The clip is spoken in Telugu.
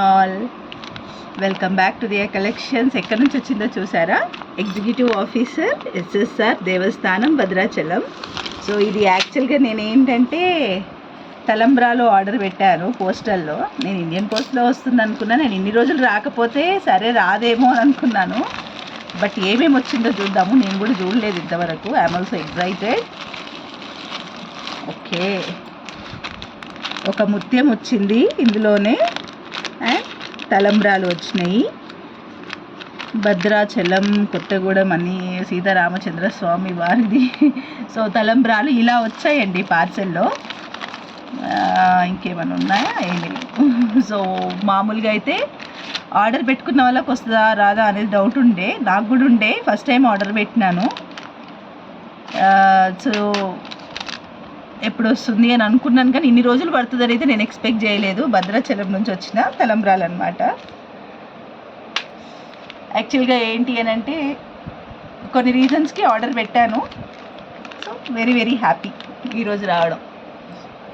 All welcome back to dear collections. ఎక్కడి నుంచి వచ్చిందో చూసారా? ఎగ్జిక్యూటివ్ ఆఫీసర్ ఎస్ఎస్ఆర్ దేవస్థానం భద్రాచలం. సో ఇది యాక్చువల్గా నేను ఏంటంటే తలంబ్రాలో ఆర్డర్ పెట్టాను పోస్టల్లో. నేను ఇండియన్ పోస్ట్లో వస్తుంది అనుకున్నాను. నేను ఇన్ని రోజులు రాకపోతే సరే రాదేమో అని అనుకున్నాను. బట్ ఏమేమి వచ్చిందో చూద్దాము. నేను కూడా చూడలేదు ఇంతవరకు. I'm also excited. ఓకే, ఒక ముత్యం వచ్చింది ఇందులోనే అండ్ తలంబ్రాలు వచ్చినాయి. భద్రాచలం కొత్తగూడెం అని సీతారామచంద్ర స్వామి వారిది. సో తలంబ్రాలు ఇలా వచ్చాయండి పార్సెల్లో. ఇంకేమైనా ఉన్నాయా? ఏమీ లేవు. సో మామూలుగా అయితే ఆర్డర్ పెట్టుకున్న వాళ్ళకి వస్తుందా రాదా అనేది డౌట్ ఉండే, నాకు కూడా ఉండే. ఫస్ట్ టైం ఆర్డర్ పెట్టినాను. సో ఎప్పుడు వస్తుంది అని అనుకున్నాను, కానీ ఇన్ని రోజులు పడుతుందని అయితే నేను ఎక్స్పెక్ట్ చేయలేదు. భద్రాచలం నుంచి వచ్చిన తలంబ్రాలు అనమాట. యాక్చువల్గా ఏంటి అని అంటే కొన్ని రీజన్స్కి ఆర్డర్ పెట్టాను. సో వెరీ వెరీ హ్యాపీ ఈరోజు రావడం.